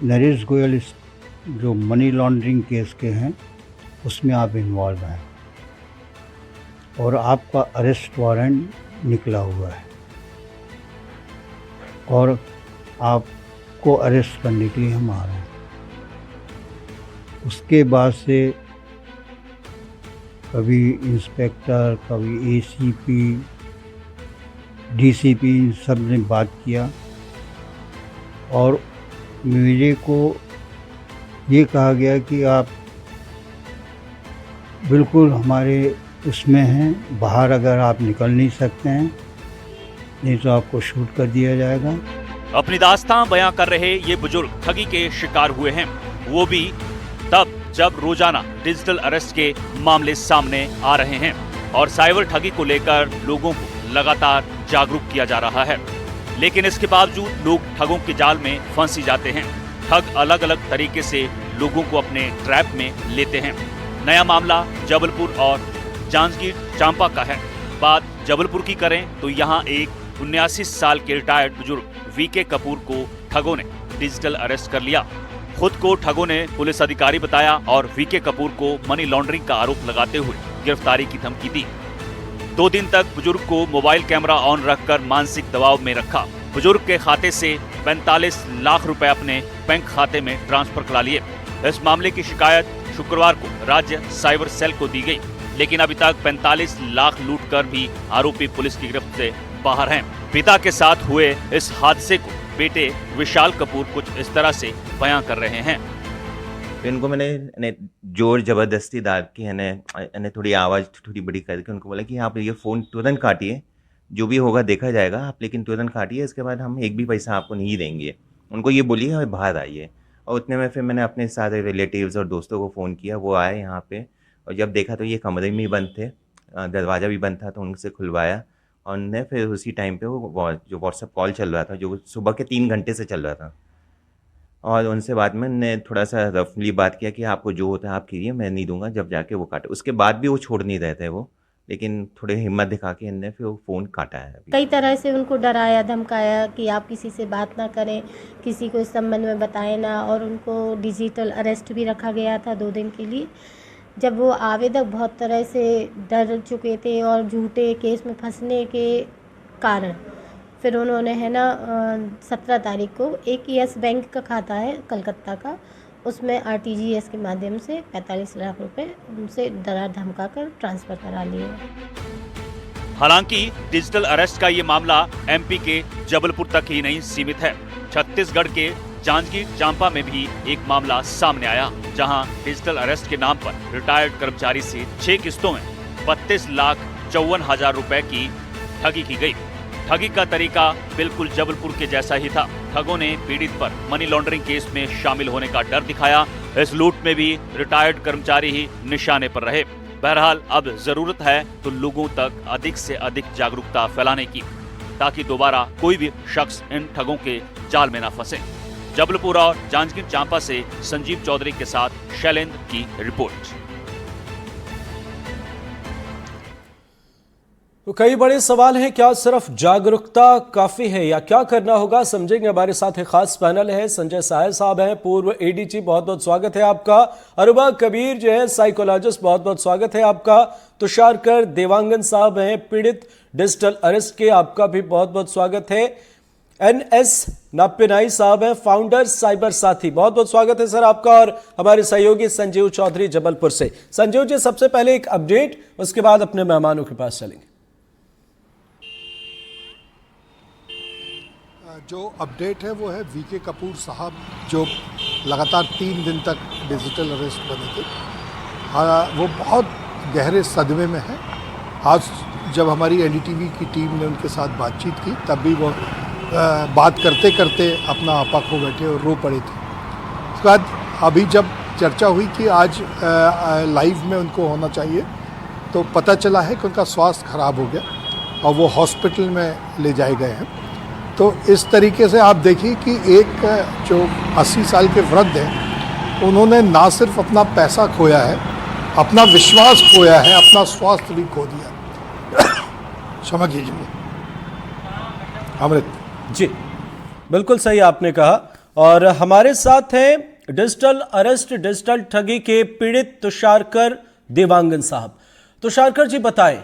नरेश गोयल जो money laundering case के हैं उसमें आप इन्वॉल्व हैं और आपका अरेस्ट वारंट निकला हुआ है और आपको अरेस्ट करने के लिए हम आ रहे हैं। उसके बाद से कभी इंस्पेक्टर, कभी एसीपी, डीसीपी सब ने बात किया और मेरे को ये कहा गया कि आप बिल्कुल हमारे उसमें हैं, बाहर अगर आप निकल नहीं सकते हैं नहीं तो आपको शूट कर दिया जाएगा। अपनी दास्तां बयां कर रहे ये बुजुर्ग ठगी के शिकार हुए हैं, वो भी तब जब रोजाना डिजिटल अरेस्ट के मामले सामने आ रहे हैं और साइबर ठगी को लेकर लोगों को लगातार जागरूक किया जा रहा है। लेकिन इसके बावजूद लोग ठगों के जाल में फंसी जाते हैं। ठग अलग अलग तरीके से लोगों को अपने ट्रैप में लेते हैं। नया मामला जबलपुर और जांजगीर चांपा का है। बात जबलपुर की करें तो यहाँ एक 79 साल के रिटायर्ड बुजुर्ग वीके कपूर को ठगों ने डिजिटल अरेस्ट कर लिया। खुद को ठगों ने पुलिस अधिकारी बताया और वीके कपूर को मनी लॉन्ड्रिंग का आरोप लगाते हुए गिरफ्तारी की धमकी दी। 2 दिन तक बुजुर्ग को मोबाइल कैमरा ऑन रखकर मानसिक दबाव में रखा। बुजुर्ग के खाते से 45 लाख रुपए अपने बैंक खाते में ट्रांसफर करा लिए। इस मामले की शिकायत शुक्रवार को राज्य साइबर सेल को दी गई, लेकिन अभी तक 45 लाख लूटकर भी आरोपी पुलिस की गिरफ्त से बाहर हैं। पिता के साथ हुए इस हादसे को बेटे विशाल कपूर कुछ इस तरह से बयां कर रहे हैं। इनको मैंने जोर जबरदस्ती डाल के इन्हें थोड़ी आवाज़ थोड़ी बड़ी करके उनको बोला कि आप ये फ़ोन तुरंत काटिए, जो भी होगा देखा जाएगा, आप लेकिन तुरंत काटिए, इसके बाद हम एक भी पैसा आपको नहीं देंगे। उनको ये बोलिए और बाहर आइए। और उतने में फिर मैंने अपने सारे रिलेटिव्स और दोस्तों को फ़ोन किया, वो आए यहाँ पे और जब देखा तो ये कमरे में ही बंद थे, दरवाज़ा भी बंद था, तो उनसे खुलवाया और उनने फिर उसी टाइम पे वो जो व्हाट्सएप कॉल चल रहा था, जो सुबह के 3 घंटे से चल रहा था, और उनसे बाद में ने थोड़ा सा रफली बात किया कि आपको जो होता है आप कीजिए, मैं नहीं दूंगा। जब जाके वो काटे, उसके बाद भी वो छोड़ नहीं रहे थे वो, लेकिन थोड़े हिम्मत दिखा के इनने फिर वो फ़ोन काटा है। अभी कई तरह से उनको डराया धमकाया कि आप किसी से बात ना करें, किसी को इस संबंध में बताएं ना, और उनको डिजिटल अरेस्ट भी रखा गया था 2 दिन के लिए। जब वो आवेदक बहुत तरह से डर चुके थे और झूठे केस में फंसने के कारण फिर उन्होंने 17 तारीख को एक यस बैंक का खाता है कलकत्ता का, उसमें आरटीजीएस के माध्यम से 45 लाख रुपए उनसे डरा धमका कर ट्रांसफ़र करा लिए। हालांकि डिजिटल अरेस्ट का ये मामला एमपी के जबलपुर तक ही नहीं सीमित है। छत्तीसगढ़ के जांजगीर चांपा में भी एक मामला सामने आया, जहां डिजिटल अरेस्ट के नाम पर रिटायर्ड कर्मचारी से 6 किस्तों में 32,54,000 रुपए की ठगी की गई। ठगी का तरीका बिल्कुल जबलपुर के जैसा ही था। ठगों ने पीड़ित पर मनी लॉन्ड्रिंग केस में शामिल होने का डर दिखाया। इस लूट में भी रिटायर्ड कर्मचारी ही निशाने पर रहे। बहरहाल अब जरूरत है तो लोगों तक अधिक से अधिक जागरूकता फैलाने की, ताकि दोबारा कोई भी शख्स इन ठगों के जाल में न फंसे। जबलपुर और जांजगीर चांपा से संजीव चौधरी के साथ शैलेंद्र की रिपोर्ट। तो कई बड़े सवाल हैं, क्या सिर्फ जागरूकता काफ़ी है या क्या करना होगा, समझेंगे। हमारे साथ एक खास पैनल है, संजय साहल साहब हैं, पूर्व एडीजी, बहुत बहुत स्वागत है आपका। अरुबा कबीर जो है साइकोलॉजिस्ट, बहुत बहुत स्वागत है आपका। तुषारकर देवांगन साहब हैं, पीड़ित डिजिटल अरेस्ट के, आपका भी बहुत बहुत स्वागत है। NS नाप्यनाई साहब हैं, फाउंडर साइबर साथी, बहुत बहुत स्वागत है सर आपका। और हमारे सहयोगी संजीव चौधरी जबलपुर से। संजीव जी, सबसे पहले एक अपडेट, उसके बाद अपने मेहमानों के पास चलेंगे। जो अपडेट है वो है वीके कपूर साहब, जो लगातार 3 दिन तक डिजिटल अरेस्ट बने थे। वो बहुत गहरे सदमे में है। आज जब हमारी एनडीटीवी की टीम ने उनके साथ बातचीत की, तब भी वो बात करते करते अपना आपा खो बैठे और रो पड़े थे। उसके बाद अभी जब चर्चा हुई कि आज लाइव में उनको होना चाहिए, तो पता चला है कि उनका स्वास्थ्य खराब हो गया और वो हॉस्पिटल में ले जाए गए हैं। तो इस तरीके से आप देखिए कि एक जो 80 साल के वृद्ध हैं, उन्होंने ना सिर्फ अपना पैसा खोया है, अपना विश्वास खोया है, अपना स्वास्थ्य भी खो दिया। क्षमा कीजिए। अमृत जी, बिल्कुल सही आपने कहा। और हमारे साथ हैं डिजिटल अरेस्ट, डिजिटल ठगी के पीड़ित तुषारकर देवांगन साहब। तुषारकर जी बताएं,